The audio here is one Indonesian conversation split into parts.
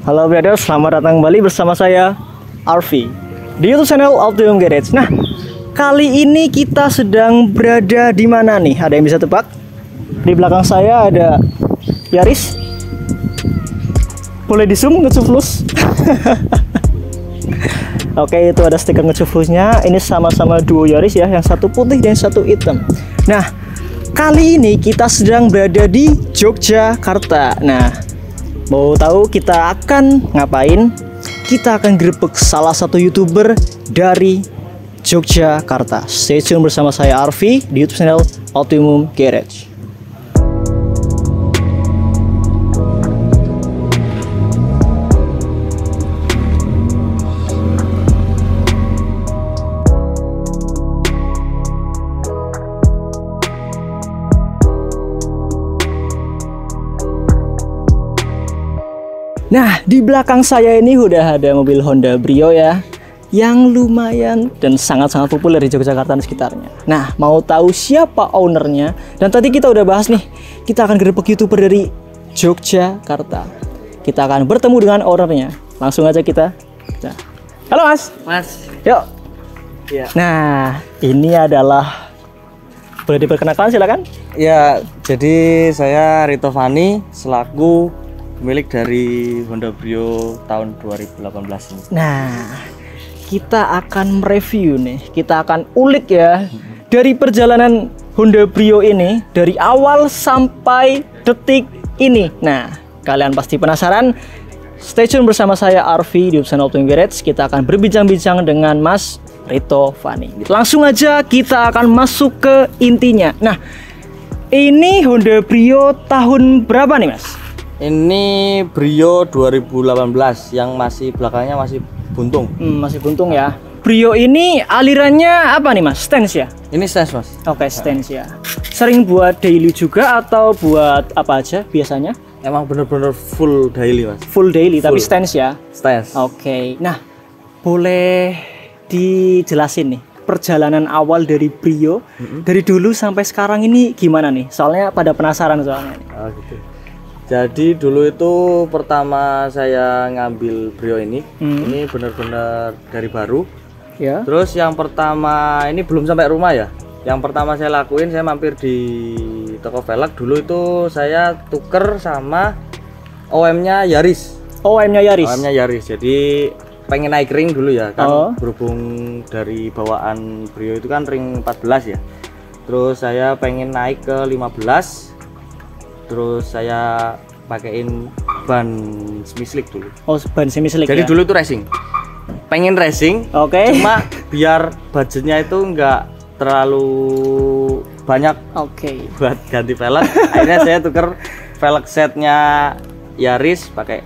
Halo brother, selamat datang kembali bersama saya Arfi di YouTube channel Optimum Garage. Nah, kali ini kita sedang berada di mana nih? Ada yang bisa tebak? Di belakang saya ada Yaris. Boleh di zoom ngecuflus? Oke, itu ada stiker ngecuflusnya. Ini sama-sama duo Yaris ya, yang satu putih dan satu hitam. Nah, kali ini kita sedang berada di Yogyakarta. Nah, mau tahu kita akan ngapain? Kita akan grebek salah satu YouTuber dari Yogyakarta. Stay tune bersama saya Arfi di YouTube channel Optimum Garage. Nah, di belakang saya ini udah ada mobil Honda Brio ya, yang lumayan dan sangat-sangat populer di Yogyakarta dan sekitarnya. Nah, mau tahu siapa ownernya? Dan tadi kita udah bahas nih, kita akan grebek YouTuber dari Yogyakarta. Kita akan bertemu dengan ownernya. Langsung aja kita. Nah. Halo Mas. Mas. Yuk. Ya. Nah, ini adalah, boleh diperkenalkan silakan. Ya, jadi saya Rito Fani selaku milik dari Honda Brio tahun 2018 ini. Nah, kita akan mereview nih, kita akan ulik ya dari perjalanan Honda Brio ini dari awal sampai detik ini. Nah, kalian pasti penasaran. Stay tune bersama saya Arfi di channel Optimum Garage. Kita akan berbincang-bincang dengan Mas Rito Fani. Langsung aja kita akan masuk ke intinya. Nah, ini Honda Brio tahun berapa nih Mas? Ini Brio 2018 yang masih belakangnya masih buntung. Masih buntung ya. Brio ini alirannya apa nih Mas? Stance ya? Ini stance Mas. Oke, stance ya. Sering buat daily juga atau buat apa aja biasanya? Emang bener-bener full daily Mas. Full daily tapi stance ya? Stance. Oke. Nah, boleh dijelasin nih perjalanan awal dari Brio dari dulu sampai sekarang ini gimana nih? Soalnya pada penasaran soalnya. Oh gitu. Jadi dulu itu pertama saya ngambil Brio ini benar-benar dari baru. Ya. Terus yang pertama ini belum sampai rumah ya. Yang pertama saya lakuin, saya mampir di toko velg. Dulu itu saya tuker sama OM-nya Yaris. OM-nya Yaris. OM-nya Yaris. Jadi pengen naik ring dulu ya kan, berhubung dari bawaan Brio itu kan ring 14 ya. Terus saya pengen naik ke 15. Terus saya pakein ban semi-slick dulu. Oh, ban semi-slick. Jadi ya? dulu itu racing. Pengen racing. Oke. Cuma biar budgetnya itu enggak terlalu banyak. Oke. Buat ganti velg. Akhirnya saya tuker velg setnya Yaris pakai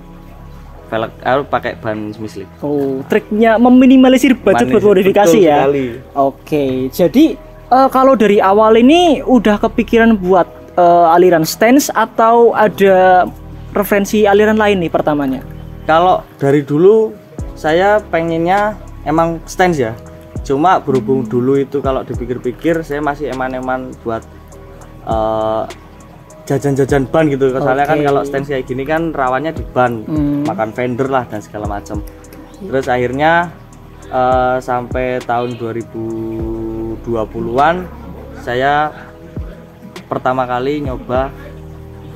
velg pakai ban semi-slick. Oh, triknya meminimalisir budget buat modifikasi ya. Sekali. Oke. Jadi kalau dari awal ini udah kepikiran buat aliran stance atau ada referensi aliran lain nih pertamanya? Kalau dari dulu saya pengennya emang stance ya. Cuma berhubung dulu itu kalau dipikir-pikir saya masih eman-eman buat jajan-jajan ban gitu. Soalnya kan kalau stance kayak gini kan rawannya di ban, makan fender lah dan segala macam. Terus akhirnya sampai tahun 2020-an saya pertama kali nyoba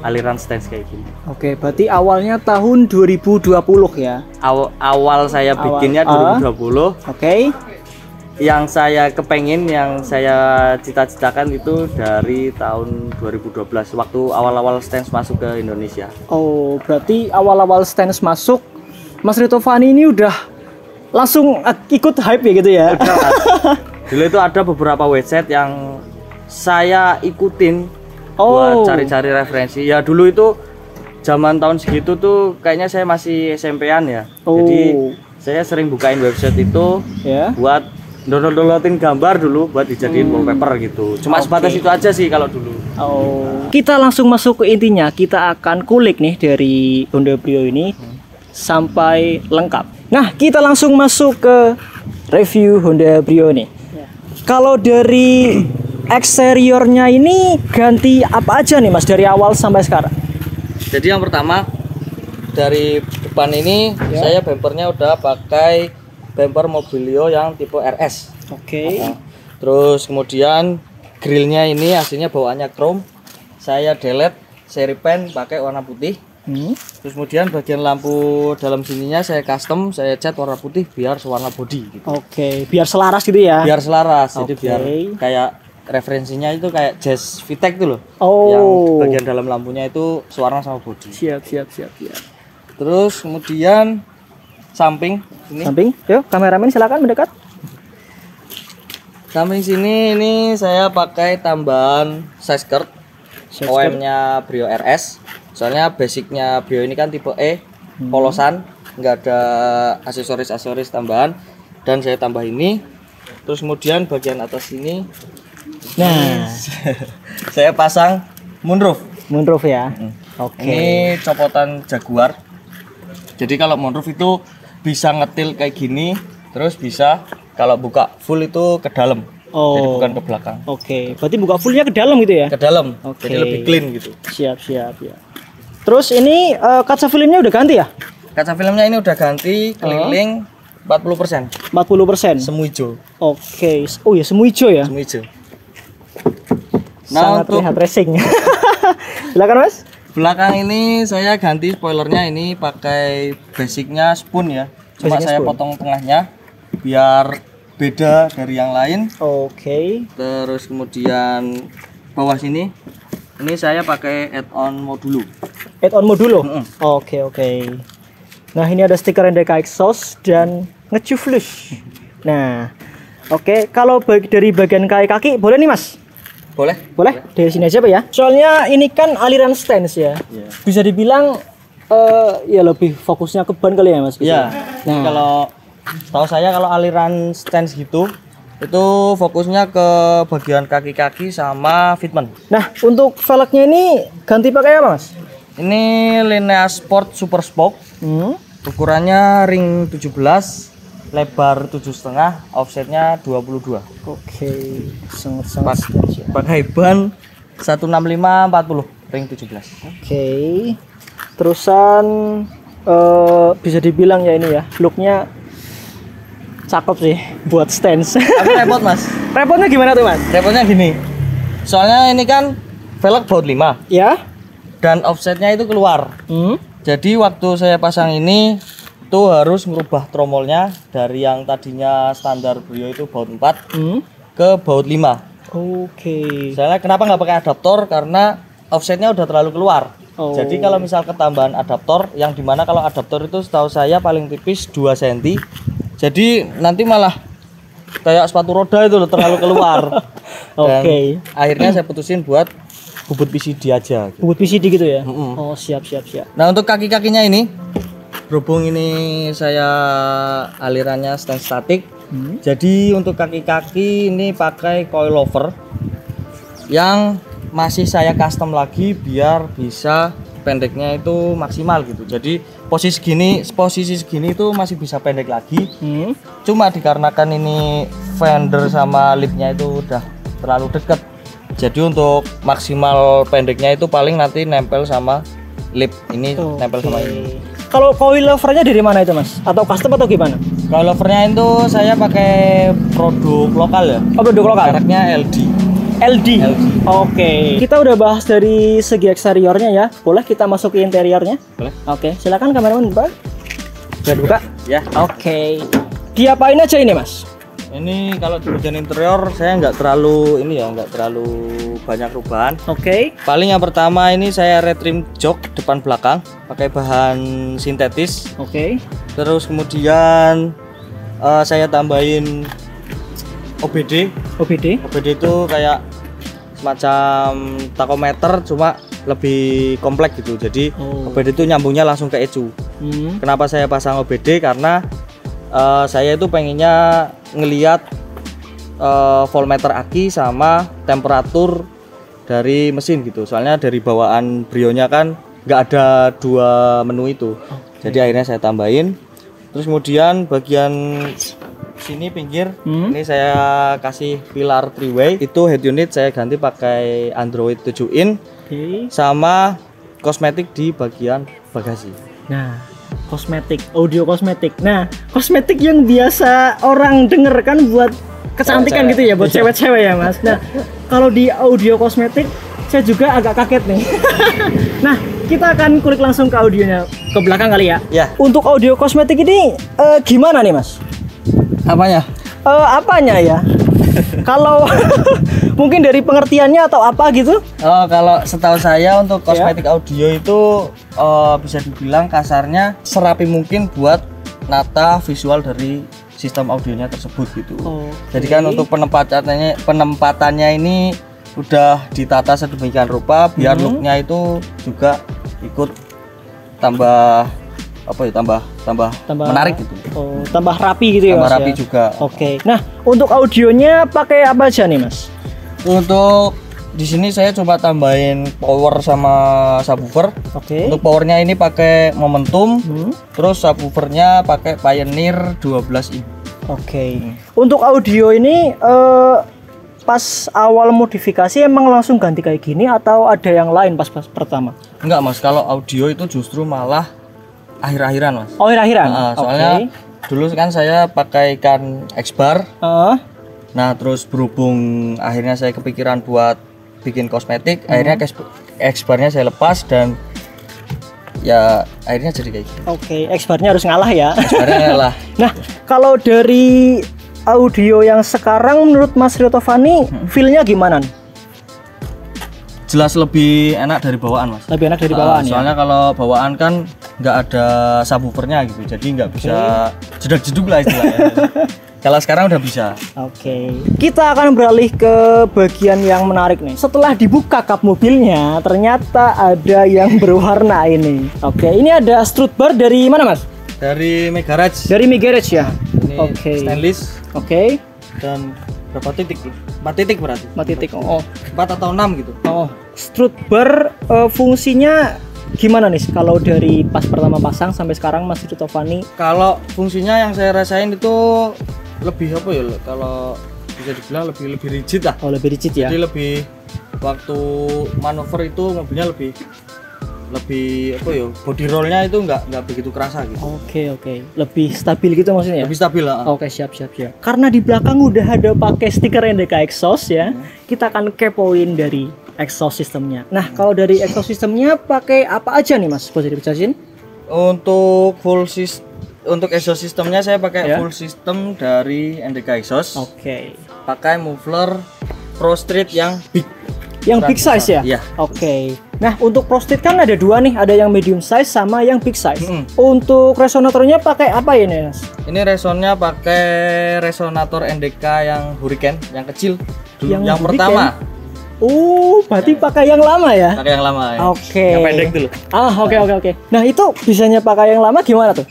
aliran stance kayak gini. Oke, berarti awalnya tahun 2020 ya? Awal saya bikinnya 2020. Oke. Yang saya kepengin, yang saya cita-citakan itu dari tahun 2012 waktu awal-awal stance masuk ke Indonesia. Oh, berarti awal-awal stance masuk Mas Rito Fani ini udah langsung ikut hype ya gitu ya? Udah, dulu itu ada beberapa website yang saya ikutin buat cari-cari referensi. Ya dulu itu zaman tahun segitu tuh kayaknya saya masih SMP-an ya. Jadi saya sering bukain website itu buat downloadin gambar dulu buat dijadiin wallpaper gitu. Cuma sebatas itu aja sih kalau dulu. Kita langsung masuk ke intinya. Kita akan kulik nih dari Honda Brio ini sampai lengkap. Nah, kita langsung masuk ke review Honda Brio nih. Kalau dari eksteriornya ini ganti apa aja nih Mas dari awal sampai sekarang? Jadi yang pertama dari depan ini saya bumpernya udah pakai bumper Mobilio yang tipe RS. Oke. Terus kemudian grillnya ini aslinya bawaannya chrome. Saya delete seri pen pakai warna putih. Terus kemudian bagian lampu dalam sininya saya custom, saya cat warna putih biar sewarna body gitu. Oke, biar selaras gitu ya. Biar selaras. Jadi biar kayak referensinya itu kayak Jazz VTEC itu loh. Oh. Yang bagian dalam lampunya itu sewarna sama body. Siap. Terus kemudian samping sini. Samping, yuk kameramen silakan mendekat. Samping sini ini saya pakai tambahan side skirt. OM-nya Brio RS. Soalnya basicnya Brio ini kan tipe E, polosan, nggak ada aksesoris tambahan. Dan saya tambah ini. Terus kemudian bagian atas sini, nah, saya pasang moonroof. Moonroof ya. Oke. Ini copotan Jaguar. Jadi kalau moonroof itu bisa ngetil kayak gini, terus bisa kalau buka full itu ke dalam. Jadi bukan ke belakang. Oke. Berarti buka fullnya ke dalam gitu ya? Ke dalam. Oke. Jadi lebih clean gitu. Siap ya. Terus ini kaca filmnya udah ganti ya? Kaca filmnya ini udah ganti keliling 40%. 40%. Semu hijau. Oke. Oh ya, semu hijau ya? Semu hijau. Sangat untuk terlihat racing. Silakan Mas. Belakang ini saya ganti spoilernya, ini pakai basicnya spoon ya. Cuma Basicnya saya spoon. potong tengahnya biar beda dari yang lain. Oke. Terus kemudian bawah sini ini saya pakai add-on modulo. Add-on modulo. Oke. Nah, ini ada stiker NDK exhaust dan ngecuflush. Nah, oke. Kalau dari bagian kaki boleh nih Mas? Boleh? Dari sini aja Pak ya. Soalnya ini kan aliran stance ya. Bisa dibilang ya lebih fokusnya ke ban kali ya Mas. Iya. Nah, kalau tahu saya kalau aliran stance gitu itu fokusnya ke bagian kaki-kaki sama fitment. Nah, untuk velgnya ini ganti pakai apa Mas? Ini Linea Sport Super Spoke. Ukurannya ring 17, lebar 7,5, offsetnya 22. Oke, sangat stance ya. Pakai ban 165/40 ring 17. Oke. Terusan bisa dibilang ya ini ya, looknya cakep sih buat stance. Tapi repot Mas. Repotnya gimana tuh Mas? Repotnya gini. Soalnya ini kan velg baut 5 Ya. dan offsetnya itu keluar. Jadi waktu saya pasang ini tuh harus merubah tromolnya dari yang tadinya standar Brio itu baut 4 ke baut 5. Oke. Soalnya kenapa nggak pakai adaptor? Karena offsetnya udah terlalu keluar. Jadi kalau misal ketambahan adaptor, yang dimana kalau adaptor itu setahu saya paling tipis 2 cm. Jadi nanti malah kayak sepatu roda itu loh, terlalu keluar. Oke. Akhirnya saya putusin buat bubut PCD aja. Gitu. Bubut PCD gitu ya? Oh siap. Nah untuk kaki-kakinya ini, berhubung ini saya alirannya stance statik, jadi untuk kaki-kaki ini pakai coilover yang masih saya custom lagi biar bisa pendeknya itu maksimal gitu. Jadi posisi segini itu masih bisa pendek lagi. Cuma dikarenakan ini fender sama lipnya itu udah terlalu deket, jadi untuk maksimal pendeknya itu paling nanti nempel sama lip ini. Nempel sama ini. Kalau coilovernya dari mana itu Mas? Atau custom atau gimana? Coilovernya itu saya pakai produk lokal ya. Oh, produk lokal. Mereknya LD. Oke. Kita udah bahas dari segi eksteriornya ya. Boleh kita masuk ke interiornya? Boleh. Oke, silakan kameramen Pak. Sudah buka? Ya. Oke. Diapain aja ini Mas? Ini kalau di bagian interior saya nggak terlalu banyak perubahan. Oke. Paling yang pertama ini saya retrim jok depan belakang pakai bahan sintetis. Oke. Terus kemudian saya tambahin OBD. OBD itu kayak semacam tachometer cuma lebih kompleks gitu. Jadi OBD itu nyambungnya langsung ke ECU. Kenapa saya pasang OBD? Karena saya itu pengennya ngelihat voltmeter aki sama temperatur dari mesin gitu. Soalnya dari bawaan Brio-nya kan nggak ada 2 menu itu. Jadi akhirnya saya tambahin. Terus kemudian bagian sini pinggir ini saya kasih pilar 3-way. Itu head unit saya ganti pakai Android 7 in sama kosmetik di bagian bagasi. Nah, kosmetik, audio kosmetik. Nah, kosmetik yang biasa orang denger kan buat kecantikan gitu ya, buat cewek-cewek ya Mas. Nah, kalau di audio kosmetik saya juga agak kaget nih. Nah, kita akan kulik langsung ke audionya, ke belakang kali ya. Ya. Untuk audio kosmetik ini gimana nih Mas? Apanya? Apanya ya? Kalau mungkin dari pengertiannya atau apa gitu? Oh, kalau setahu saya untuk kosmetik audio itu bisa dibilang kasarnya serapi mungkin buat nata visual dari sistem audionya tersebut gitu. Jadi kan untuk penempatannya ini udah ditata sedemikian rupa biar looknya itu juga ikut tambah menarik gitu. Tambah rapi gitu ya. Tambah Mas, rapi ya? juga. Oke. Nah, untuk audionya pakai apa aja nih Mas? Untuk di sini saya coba tambahin power sama subwoofer. Oke. Untuk powernya ini pakai Momentum, terus subwoofernya pakai Pioneer 12 in. Oke. Untuk audio ini pas awal modifikasi emang langsung ganti kayak gini atau ada yang lain pas pertama? Enggak Mas, kalau audio itu justru malah akhir-akhiran Mas. Oh, akhir-akhiran. Soalnya dulu kan saya pakaikan X-Bar. Nah, terus berhubung akhirnya saya kepikiran buat bikin kosmetik, akhirnya X-Barnya saya lepas dan ya akhirnya jadi kayak gitu. Oke, X-Barnya harus ngalah ya. X-Barnya ngalah. Nah, kalau dari audio yang sekarang menurut Mas Rio Tovani feel-nya gimana nih? Jelas lebih enak dari bawaan Mas. Lebih enak dari bawaan ya. Soalnya kalau bawaan kan nggak ada subwoofernya gitu, jadi nggak bisa jedak-jeduk lah istilahnya. Kalau sekarang udah bisa. Oke. Kita akan beralih ke bagian yang menarik nih. Setelah dibuka kap mobilnya, ternyata ada yang berwarna ini. Oke, ini ada strut bar dari mana Mas? Dari Megarage. Dari Megarage ya. Ini stainless. Oke. Dan berapa titik? 4 titik berarti. 4 titik. Oh. 4 atau 6 gitu. Oh. Strut bar fungsinya gimana nih kalau dari pas pertama pasang sampai sekarang Mas Rio Tovani? Kalau fungsinya yang saya rasain itu lebih apa ya? Kalau bisa dibilang lebih rigid lah. Oh, lebih rigid ya. Jadi lebih waktu manuver itu mobilnya lebih apa ya? Body rollnya itu nggak begitu kerasa gitu. Oke. Lebih stabil gitu maksudnya ya? Lebih stabil lah. Oke, siap. Karena di belakang udah ada pakai stiker NDK exhaust ya. Kita akan kepoin dari exhaust sistemnya. Nah, kalau dari exhaust sistemnya pakai apa aja nih Mas? Boleh dijelasin? Untuk exhaust sistemnya saya pakai full system dari NDK Exhaust. Oke. Pakai muffler Pro Street yang big. Yang big size ya? Iya. Oke. Nah, untuk Pro Street kan ada dua nih, ada yang medium size sama yang big size. Untuk resonatornya pakai apa ini Mas? Ini resonnya pakai resonator NDK yang Hurricane, yang kecil. Yang pertama. Berarti pakai yang lama ya? Pakai yang lama ya. Oke. Yang pendek dulu. Oke. Nah, itu bisanya pakai yang lama gimana tuh?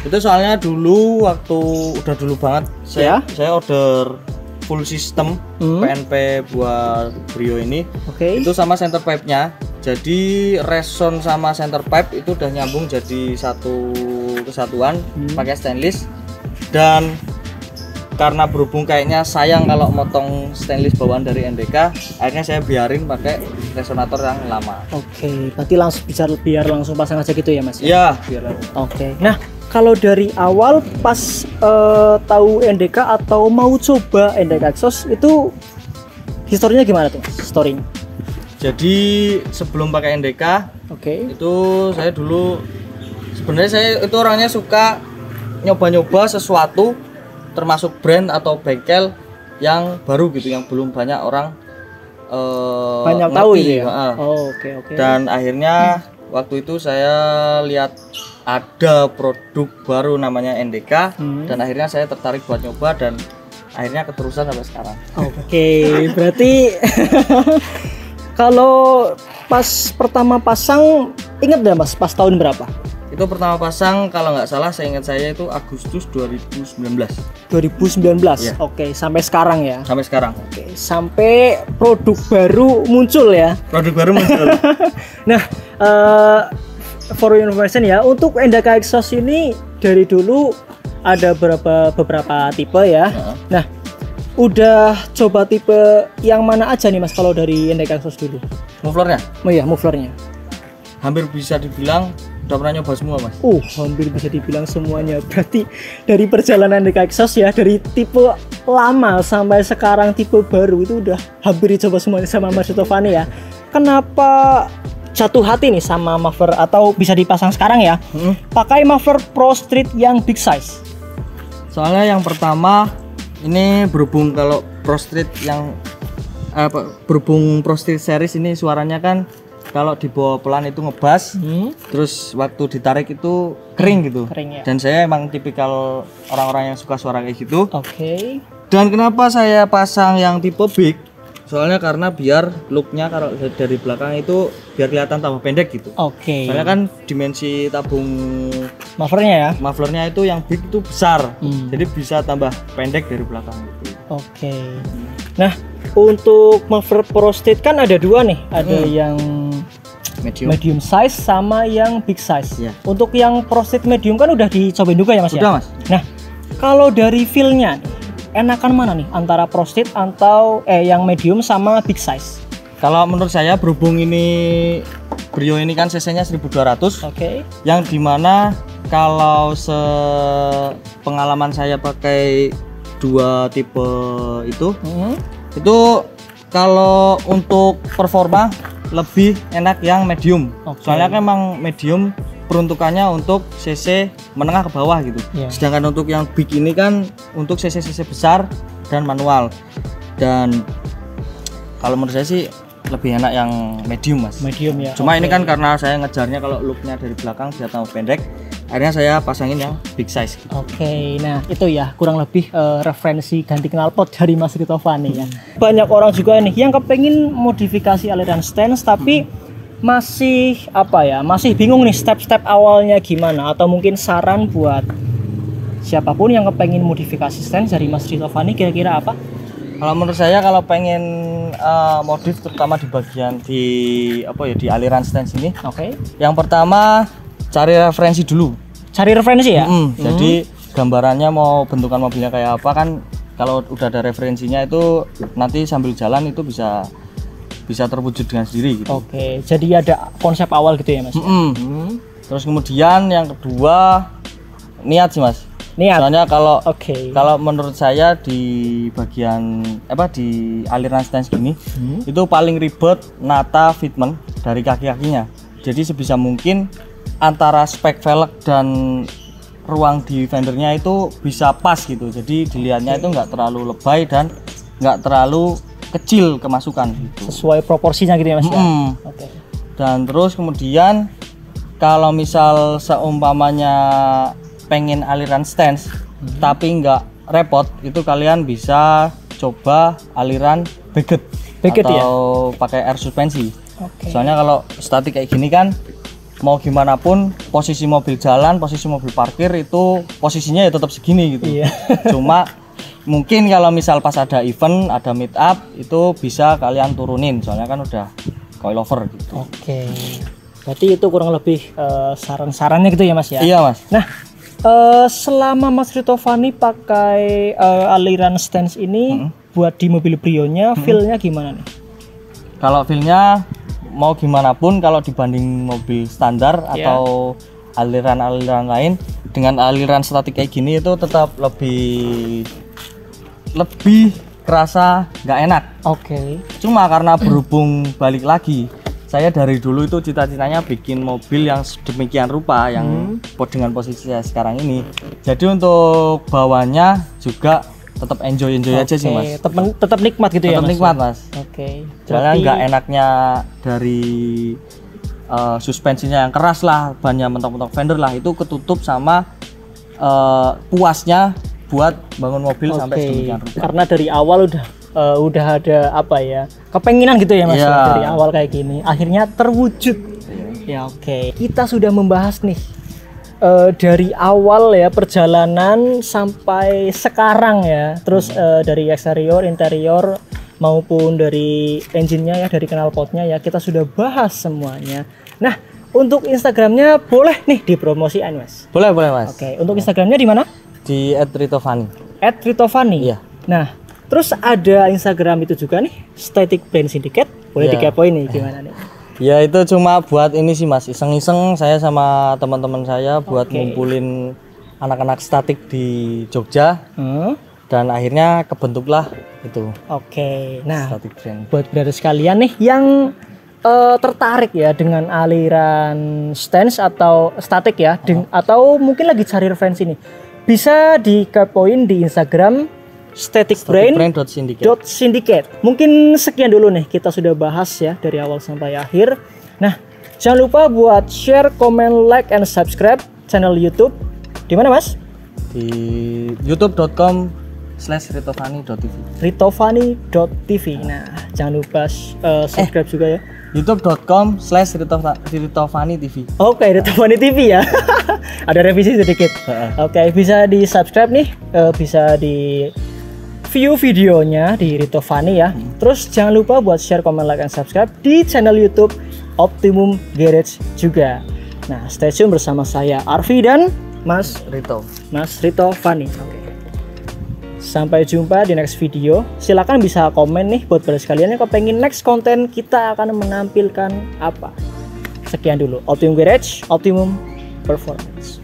Itu soalnya dulu waktu udah dulu banget saya order full system PNP buat Brio ini. Itu sama center pipe-nya. Jadi reson sama center pipe itu udah nyambung jadi satu kesatuan pakai stainless. Dan karena berhubung kayaknya sayang kalau motong stainless bawaan dari NDK, akhirnya saya biarin pakai resonator yang lama. Oke, berarti langsung biar langsung pasang aja gitu ya Mas? Iya, biar. Oke. Nah, kalau dari awal pas tahu NDK atau mau coba NDK exhaust itu historinya gimana tuh storynya? Jadi sebelum pakai NDK, itu saya dulu sebenarnya saya itu orangnya suka nyoba-nyoba sesuatu, termasuk brand atau bengkel yang baru gitu, yang belum banyak orang banyak tahu ya. Oke. Dan akhirnya waktu itu saya lihat ada produk baru namanya NDK dan akhirnya saya tertarik buat nyoba dan akhirnya keterusan sampai sekarang. Oke, berarti kalau pas pertama pasang inget gak Mas pas tahun berapa? Itu pertama pasang kalau nggak salah saya ingat saya itu Agustus 2019. 2019. Ya. Oke, sampai sekarang ya. Sampai sekarang. Oke, sampai produk baru muncul ya. Produk baru muncul. Nah, for information ya, untuk NDK exhaust ini dari dulu ada beberapa tipe ya. Nah, udah coba tipe yang mana aja nih Mas kalau dari NDK exhaust dulu? Mufflernya? Oh iya, mufflernya. Hampir bisa dibilang udah pernah nyoba semua mas. Hampir bisa dibilang semuanya. Berarti dari perjalanan Deka Exhaust ya, dari tipe lama sampai sekarang tipe baru itu udah hampir dicoba semuanya sama Mas Tovani ya. Kenapa jatuh hati nih sama Mavr atau bisa dipasang sekarang ya? Pakai Mavr Pro Street yang big size. Soalnya yang pertama ini berhubung kalau Pro Street yang berhubung Pro Street series ini suaranya kan kalau dibawa pelan itu ngebas, terus waktu ditarik itu kering gitu. Kering ya. Dan saya emang tipikal orang-orang yang suka suara kayak gitu. Oke. Dan kenapa saya pasang yang tipe big? Soalnya karena biar looknya kalau dari belakang itu biar kelihatan tambah pendek gitu. Oke. Soalnya kan dimensi tabung Mufflernya ya. mufflernya itu yang big itu besar, jadi bisa tambah pendek dari belakang gitu. Oke. Nah, untuk Mavr Pro Street kan ada dua nih, ada yang medium size sama yang big size. Iya. Untuk yang Pro Street medium kan udah dicobain juga ya Mas Udah ya? mas. Nah, kalau dari feel-nya enakan mana nih antara Pro Street atau yang medium sama big size? Kalau menurut saya berhubung ini Brio ini kan cc-nya 1200. Oke. Yang dimana kalau pengalaman saya pakai dua tipe itu kalau untuk performa lebih enak yang medium. Soalnya kan emang medium peruntukannya untuk cc menengah ke bawah gitu. Sedangkan untuk yang big ini kan untuk cc besar dan manual. Dan kalau menurut saya sih lebih enak yang medium mas. Medium ya. Cuma ini kan karena saya ngejarnya kalau looknya dari belakang biar tambah pendek, akhirnya saya pasangin yang big size gitu. Oke, nah itu ya kurang lebih referensi ganti knalpot dari Mas Tovani ya. Banyak orang juga nih yang kepengin modifikasi aliran stance tapi masih masih bingung nih step-step awalnya gimana, atau mungkin saran buat siapapun yang kepengin modifikasi stance dari Mas Tovani kira-kira apa? Kalau menurut saya kalau pengen modif terutama di bagian di aliran stance ini, yang pertama cari referensi dulu. Cari referensi ya? Jadi gambarannya mau bentukan mobilnya kayak apa kan, kalau udah ada referensinya itu nanti sambil jalan itu bisa terwujud dengan sendiri gitu. Oke, jadi ada konsep awal gitu ya Mas? Terus kemudian yang kedua niat sih Mas. Niat. Soalnya kalau menurut saya di bagian di aliran stance gini itu paling ribet nata fitment dari kaki-kakinya. Jadi sebisa mungkin antara spek velg dan ruang di fendernya itu bisa pas gitu. Jadi dilihatnya itu nggak terlalu lebay dan nggak terlalu kecil kemasukan gitu. Sesuai proporsinya gitu ya Mas. Dan terus kemudian kalau misal seumpamanya pengen aliran stance tapi nggak repot, itu kalian bisa coba aliran beget atau pakai air suspensi. Soalnya kalau statik kayak gini kan mau gimana pun posisi mobil jalan, posisi mobil parkir itu posisinya ya tetap segini gitu. Cuma mungkin kalau misal pas ada event, ada meet up itu bisa kalian turunin, soalnya kan udah coilover gitu. Berarti itu kurang lebih saran-sarannya gitu ya Mas ya? Iya Mas. Nah, selama Mas Tovani pakai aliran stance ini buat di mobil Brio-nya, feel-nya gimana nih? Kalau feel-nya mau gimana pun kalau dibanding mobil standar atau aliran-aliran lain, dengan aliran statik kayak gini itu tetap lebih kerasa nggak enak. Cuma karena berhubung balik lagi, saya dari dulu itu cita-citanya bikin mobil yang demikian rupa yang dengan posisi saya sekarang ini. Jadi untuk bawanya juga tetap enjoy aja sih Mas. Tetap nikmat gitu ya Mas. Tetap nikmat Mas. Soalnya nggak enaknya dari suspensinya yang keras lah, bannya mentok-mentok fender lah, itu ketutup sama puasnya buat bangun mobil sampai sedemikian rupa. Karena dari awal udah ada kepenginan gitu ya Mas dari awal kayak gini, akhirnya terwujud. Kita sudah membahas nih dari awal ya perjalanan sampai sekarang ya, terus dari eksterior, interior maupun dari engine-nya ya, dari knalpotnya ya, kita sudah bahas semuanya. Nah, untuk Instagramnya boleh nih dipromosikan Mas? Boleh Mas. Untuk Instagramnya di mana? Di @ritovani. @ritovani. Iya. Nah, terus ada Instagram itu juga nih, Static Brand Syndicate. Boleh dikepoin nih gimana nih? Ya itu cuma buat ini sih Mas, iseng-iseng saya sama teman-teman saya buat ngumpulin anak-anak statik di Jogja. Dan akhirnya kebentuklah itu. Nah, Static Trend. Buat brother sekalian nih yang tertarik ya dengan aliran stance atau statik ya, atau mungkin lagi cari referensi nih, bisa dikepoin di Instagram staticbrain.syndicate. Mungkin sekian dulu nih, kita sudah bahas ya dari awal sampai akhir. Nah, jangan lupa buat share, comment, like, and subscribe channel YouTube. Di mana Mas? Di youtube.com/ritovani.tv. ritovani.tv. Nah, jangan lupa subscribe juga ya. youtube.com/ritovani.tv. Oke, Ritovani TV ya. Ada revisi sedikit. Oke, bisa di subscribe nih, bisa di view videonya di Ritovani ya. Terus jangan lupa buat share, comment, like, and subscribe di channel YouTube Optimum Garage juga. Nah, stay tune bersama saya Arfi dan Mas Ritovani. Oke. Sampai jumpa di next video. Silakan bisa komen nih buat pada sekalian yang kepengen next konten kita akan menampilkan apa. Sekian dulu. Optimum Garage, Optimum Performance.